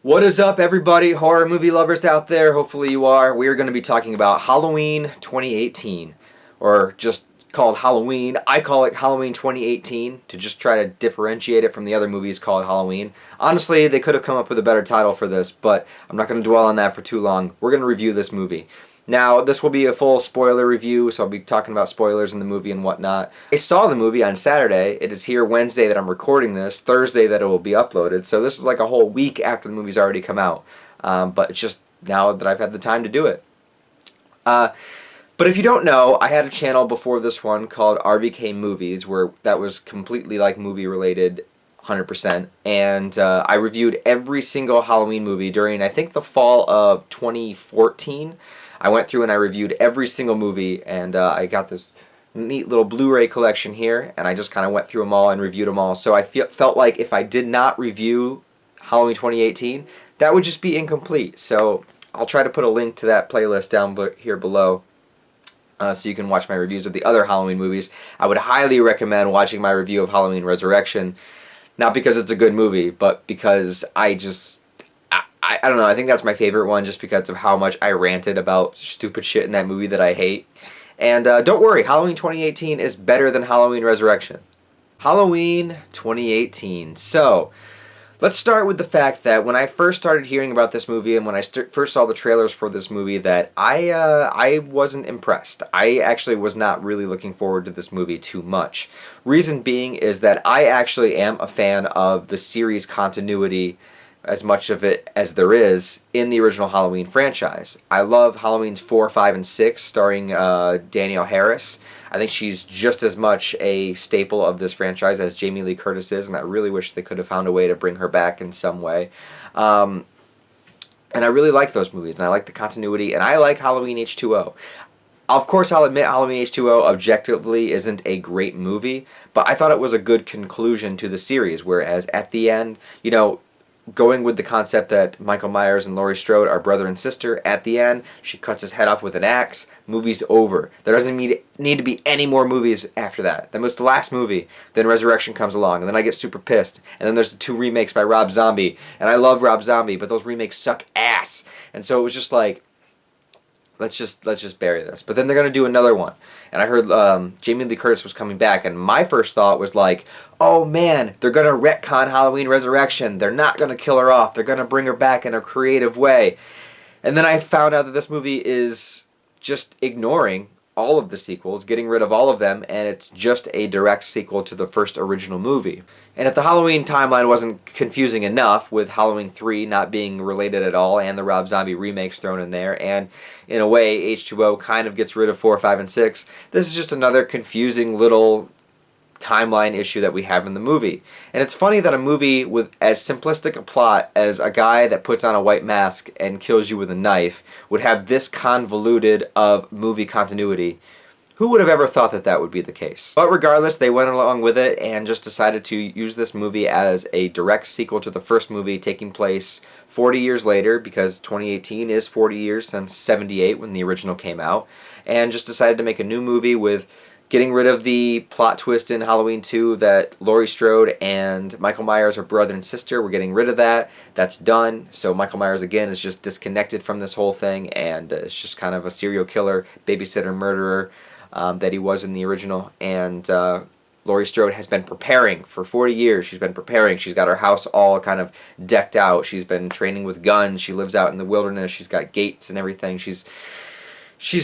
What is up, everybody? Horror movie lovers out there. Hopefully you are. We are going to be talking about Halloween 2018, or just called Halloween. I call it Halloween 2018 to just try to differentiate it from the other movies called Halloween. Honestly, they could have come up with a better title for this, but I'm not going to dwell on that for too long. We're going to review this movie. Now, this will be a full spoiler review, so I'll be talking about spoilers in the movie and whatnot. I saw the movie on Saturday. It is here Wednesday that I'm recording this, Thursday that it will be uploaded, so this is like a whole week after the movie's already come out. But it's just now that I've had the time to do it. But if you don't know, I had a channel before this one called RVK Movies, where that was completely like movie related, 100%, and I reviewed every single Halloween movie during, I think, the fall of 2014. I went through and I reviewed every single movie, and I got this neat little Blu-ray collection here, and I just kind of went through them all and reviewed them all. So I felt like if I did not review Halloween 2018, that would just be incomplete. So I'll try to put a link to that playlist down here below, so you can watch my reviews of the other Halloween movies. I would highly recommend watching my review of Halloween Resurrection, not because it's a good movie, but because I don't know, I think that's my favorite one just because of how much I ranted about stupid shit in that movie that I hate. And don't worry, Halloween 2018 is better than Halloween Resurrection. Halloween 2018. So, let's start with the fact that when I first started hearing about this movie and when I first saw the trailers for this movie, that I wasn't impressed. I actually was not really looking forward to this movie too much. Reason being is that I actually am a fan of the series continuity, as much of it as there is in the original Halloween franchise. I love Halloween's 4, 5, and 6, starring Danielle Harris. I think she's just as much a staple of this franchise as Jamie Lee Curtis is, and I really wish they could have found a way to bring her back in some way. And I really like those movies, and I like the continuity, and I like Halloween H2O. Of course, I'll admit Halloween H2O objectively isn't a great movie, but I thought it was a good conclusion to the series, whereas at the end, you know, going with the concept that Michael Myers and Laurie Strode are brother and sister, at the end, she cuts his head off with an axe, movie's over. There doesn't need to be any more movies after that. That was the last movie. Then Resurrection comes along, and then I get super pissed. And then there's the 2 remakes by Rob Zombie, and I love Rob Zombie, but those remakes suck ass. And so it was just like, let's just bury this. But then they're going to do another one. And I heard Jamie Lee Curtis was coming back, and my first thought was like, oh man, they're going to retcon Halloween Resurrection. They're not going to kill her off. They're going to bring her back in a creative way. And then I found out that this movie is just ignoring all of the sequels, getting rid of all of them, and it's just a direct sequel to the first original movie. And if the Halloween timeline wasn't confusing enough, with Halloween 3 not being related at all, and the Rob Zombie remakes thrown in there, and in a way H2O kind of gets rid of 4, 5, and 6, this is just another confusing little timeline issue that we have in the movie. And it's funny that a movie with as simplistic a plot as a guy that puts on a white mask and kills you with a knife would have this convoluted of movie continuity. Who would have ever thought that that would be the case? But regardless, they went along with it and just decided to use this movie as a direct sequel to the first movie, taking place 40 years later, because 2018 is 40 years since 78 when the original came out, and just decided to make a new movie with getting rid of the plot twist in Halloween 2 that Laurie Strode and Michael Myers are brother and sister. We're getting rid of that. That's done. So Michael Myers, again, is just disconnected from this whole thing, and it's just kind of a serial killer, babysitter, murderer that he was in the original. And Laurie Strode has been preparing for 40 years. She's been preparing. She's got her house all kind of decked out. She's been training with guns. She lives out in the wilderness. She's got gates and everything. She's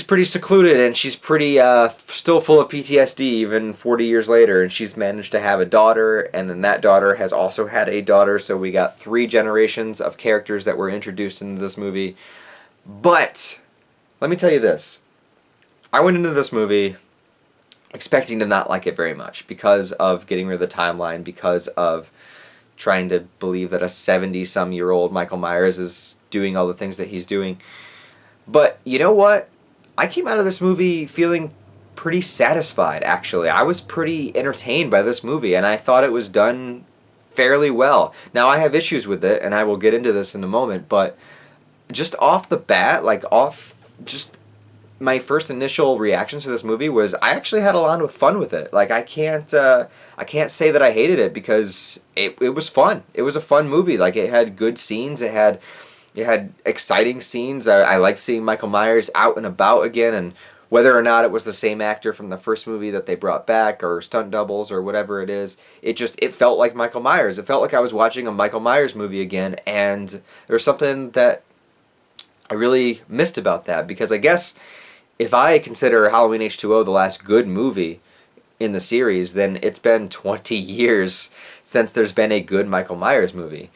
pretty secluded, and she's pretty still full of PTSD even 40 years later, and she's managed to have a daughter, and then that daughter has also had a daughter, so we got 3 generations of characters that were introduced into this movie. But let me tell you this. I went into this movie expecting to not like it very much because of getting rid of the timeline, because of trying to believe that a 70-some-year-old Michael Myers is doing all the things that he's doing. But you know what? I came out of this movie feeling pretty satisfied, actually. I was pretty entertained by this movie, and I thought it was done fairly well. Now, I have issues with it, and I will get into this in a moment, but just off the bat, like just my first initial reactions to this movie was I actually had a lot of fun with it. Like I can't say that I hated it because it was fun. It was a fun movie. Like it had good scenes. It had exciting scenes. I liked seeing Michael Myers out and about again, and whether or not it was the same actor from the first movie that they brought back or stunt doubles or whatever it is, it felt like Michael Myers. It felt like I was watching a Michael Myers movie again, and there's something that I really missed about that, because I guess if I consider Halloween H2O the last good movie in the series, then it's been 20 years since there's been a good Michael Myers movie.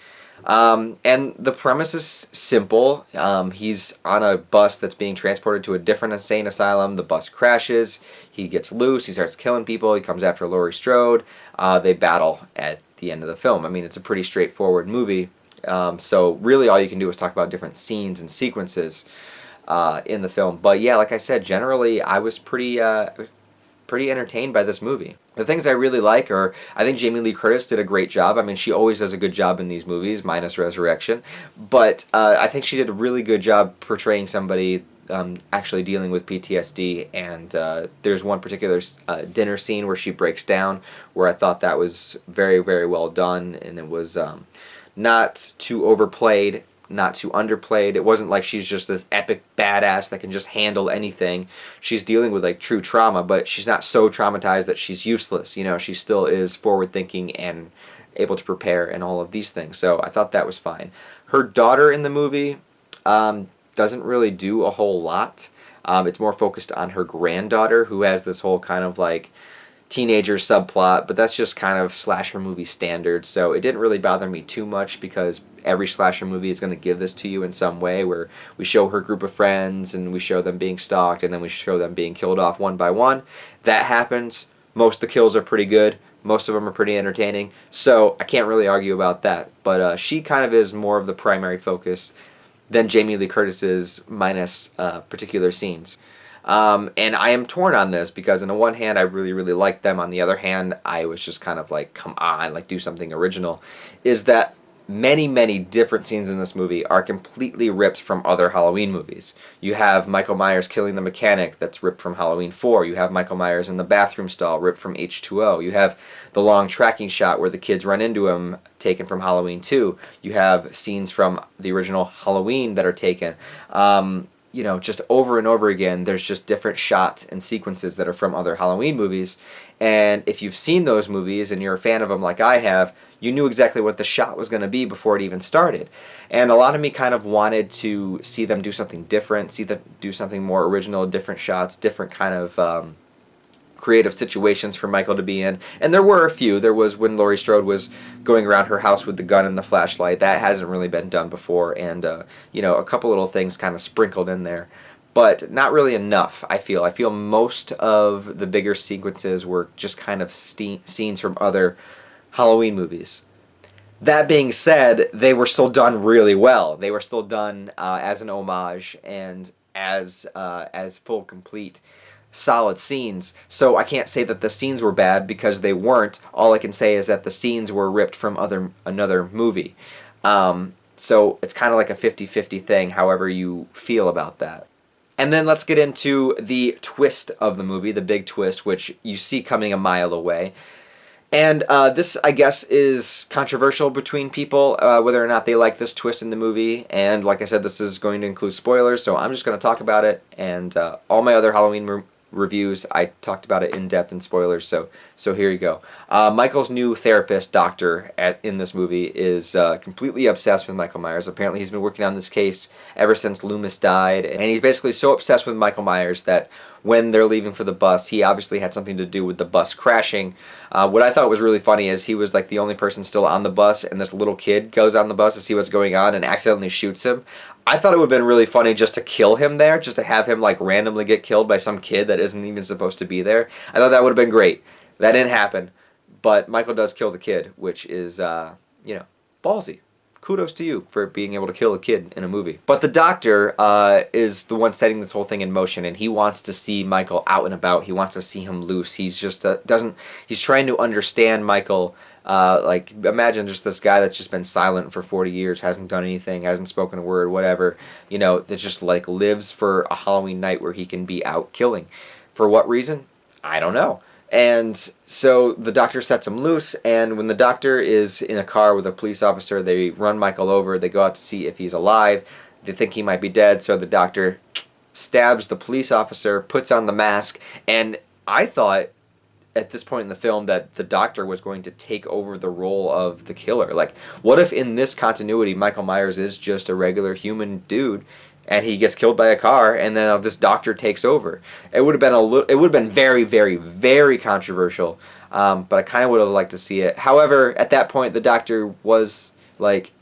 And the premise is simple. He's on a bus that's being transported to a different insane asylum. The bus crashes. He gets loose. He starts killing people. He comes after Laurie Strode. They battle at the end of the film. I mean, it's a pretty straightforward movie. So really all you can do is talk about different scenes and sequences in the film. But yeah, like I said, generally I was pretty entertained by this movie. The things I really like are, I think Jamie Lee Curtis did a great job. I mean, she always does a good job in these movies, minus Resurrection. But I think she did a really good job portraying somebody actually dealing with PTSD. And there's one particular dinner scene where she breaks down, where I thought that was very, very well done. And it was not too overplayed, not too underplayed. It wasn't like she's just this epic badass that can just handle anything. She's dealing with like true trauma, but she's not so traumatized that she's useless. You know, she still is forward thinking and able to prepare and all of these things. So I thought that was fine. Her daughter in the movie doesn't really do a whole lot. It's more focused on her granddaughter, who has this whole kind of like teenager subplot, but that's just kind of slasher movie standard, so it didn't really bother me too much, because every slasher movie is going to give this to you in some way, where we show her group of friends and we show them being stalked and then we show them being killed off one by one. That happens. Most of the kills are pretty good. Most of them are pretty entertaining, so I can't really argue about that. But she kind of is more of the primary focus than Jamie Lee Curtis is, minus particular scenes. And I am torn on this, because on the one hand I really, really liked them. On the other hand, I was just kind of like, come on, like do something original. Is that many, many different scenes in this movie are completely ripped from other Halloween movies. You have Michael Myers killing the mechanic, that's ripped from Halloween 4. You have Michael Myers in the bathroom stall, ripped from H2O. You have the long tracking shot where the kids run into him, taken from Halloween 2. You have scenes from the original Halloween that are taken. You know, just over and over again, there's just different shots and sequences that are from other Halloween movies. And if you've seen those movies and you're a fan of them like I have, you knew exactly what the shot was going to be before it even started. And a lot of me kind of wanted to see them do something different, see them do something more original, different shots, different kind of creative situations for Michael to be in. And there were a few. There was when Laurie Strode was going around her house with the gun and the flashlight. That hasn't really been done before. And, you know, a couple little things kind of sprinkled in there. But not really enough, I feel. I feel most of the bigger sequences were just kind of scenes from other Halloween movies. That being said, they were still done really well. They were still done as an homage and as full, complete, solid scenes. So I can't say that the scenes were bad, because they weren't. All I can say is that the scenes were ripped from another movie. So it's kind of like a 50-50 thing, however you feel about that. And then let's get into the twist of the movie, the big twist, which you see coming a mile away. And this, I guess, is controversial between people, whether or not they like this twist in the movie. And like I said, this is going to include spoilers, so I'm just going to talk about it. And all my other Halloween reviews, I talked about it in depth in spoilers, so here you go. Michael's new therapist, doctor, in this movie is completely obsessed with Michael Myers. Apparently he's been working on this case ever since Loomis died, and he's basically so obsessed with Michael Myers that when they're leaving for the bus, he obviously had something to do with the bus crashing. What I thought was really funny is he was like the only person still on the bus, and this little kid goes on the bus to see what's going on and accidentally shoots him. I thought it would have been really funny just to kill him there, just to have him like randomly get killed by some kid that isn't even supposed to be there. I thought that would have been great. That didn't happen, but Michael does kill the kid, which is, you know, ballsy. kudos to you for being able to kill a kid in a movie. But the doctor is the one setting this whole thing in motion, and he wants to see Michael out and about. He wants to see him loose. He's just he's trying to understand Michael. Like, imagine just this guy that's just been silent for 40 years, hasn't done anything, hasn't spoken a word, whatever, you know, that just like lives for a Halloween night where he can be out killing. For what reason? I don't know. And so the doctor sets him loose, and when the doctor is in a car with a police officer, they run Michael over. They go out to see if he's alive. They think he might be dead, so the doctor stabs the police officer, puts on the mask, and I thought at this point in the film that the doctor was going to take over the role of the killer. Like, what if in this continuity Michael Myers is just a regular human dude and he gets killed by a car, and then this doctor takes over? It would have been it would have been very, very, very controversial. But I kind of would have liked to see it. However, at that point, the doctor was like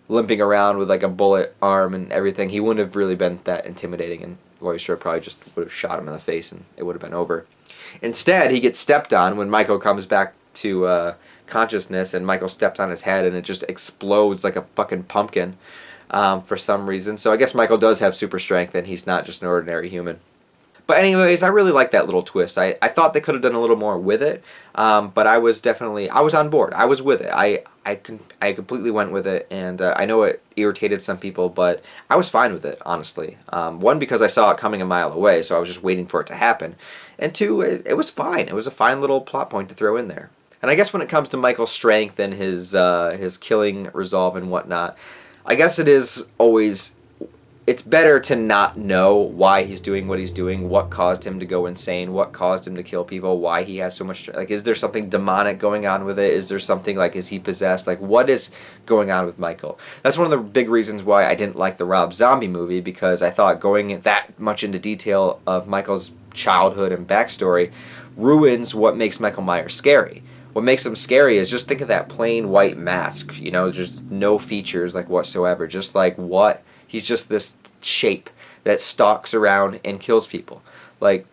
limping around with like a bullet arm and everything. He wouldn't have really been that intimidating, and Laurie Strode probably just would have shot him in the face, and it would have been over. Instead, he gets stepped on when Michael comes back to consciousness, and Michael steps on his head, and it just explodes like a fucking pumpkin. For some reason. So I guess Michael does have super strength and he's not just an ordinary human. But anyways, I really like that little twist. I thought they could have done a little more with it, but I was on board. I was with it. I completely went with it, and I know it irritated some people, but I was fine with it, honestly. One, because I saw it coming a mile away, so I was just waiting for it to happen. And two, it was fine. It was a fine little plot point to throw in there. And I guess when it comes to Michael's strength and his killing resolve and whatnot, I guess it's better to not know why he's doing what he's doing, what caused him to go insane, what caused him to kill people, why he has so much strength. Like, is there something demonic going on with it? Is there something, like, is he possessed? Like, what is going on with Michael? That's one of the big reasons why I didn't like the Rob Zombie movie, because I thought going that much into detail of Michael's childhood and backstory ruins what makes Michael Myers scary. What makes him scary is just think of that plain white mask, you know, just no features like whatsoever. Just like what? He's just this shape that stalks around and kills people. Like,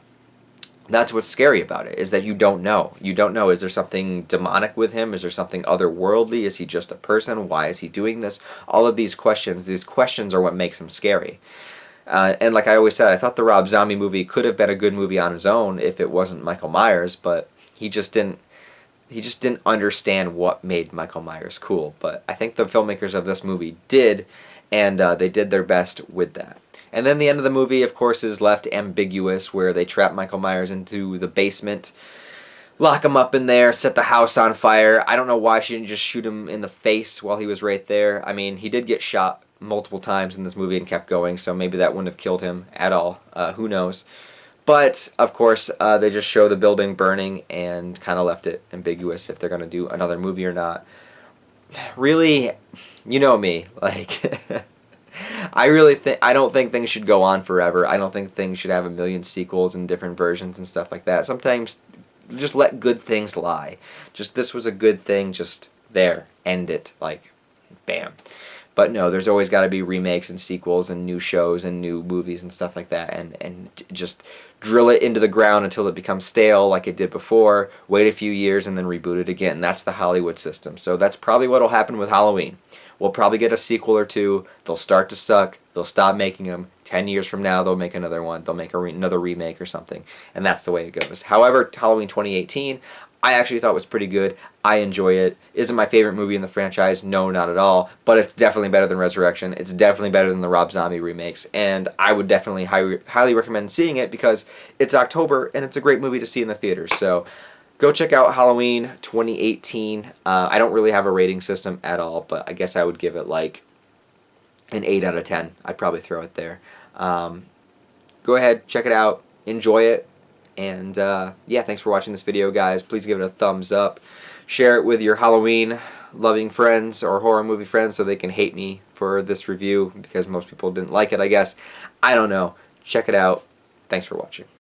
that's what's scary about it, is that you don't know. You don't know, is there something demonic with him? Is there something otherworldly? Is he just a person? Why is he doing this? All of these questions are what makes him scary. And like I always said, I thought the Rob Zombie movie could have been a good movie on his own if it wasn't Michael Myers, but he just didn't understand what made Michael Myers cool. But I think the filmmakers of this movie did, and they did their best with that. And then the end of the movie, of course, is left ambiguous, where they trap Michael Myers into the basement, lock him up in there, set the house on fire. I don't know why she didn't just shoot him in the face while he was right there. I mean, he did get shot multiple times in this movie and kept going, so maybe that wouldn't have killed him at all. Who knows? But, of course, they just show the building burning and kind of left it ambiguous if they're going to do another movie or not. Really, you know me, like, I don't think things should go on forever. I don't think things should have a million sequels and different versions and stuff like that. Sometimes just let good things lie. Just, this was a good thing, just there, end it, like, bam. But no, there's always got to be remakes and sequels and new shows and new movies and stuff like that, and just drill it into the ground until it becomes stale like it did before, wait a few years, and then reboot it again. That's the Hollywood system. So that's probably what will happen with Halloween. We'll probably get a sequel or two. They'll start to suck. They'll stop making them. 10 years from now, they'll make another one. They'll make another remake or something. And that's the way it goes. However, Halloween 2018, I actually thought was pretty good. I enjoy it. Is it my favorite movie in the franchise? No, not at all. But it's definitely better than Resurrection. It's definitely better than the Rob Zombie remakes. And I would definitely highly recommend seeing it, because it's October and it's a great movie to see in the theaters. So go check out Halloween 2018. I don't really have a rating system at all, but I guess I would give it like an 8 out of 10. I'd probably throw it there. Go ahead, check it out, enjoy it, and yeah, thanks for watching this video, guys. Please give it a thumbs up. Share it with your Halloween-loving friends or horror movie friends so they can hate me for this review, because most people didn't like it, I guess. I don't know. Check it out. Thanks for watching.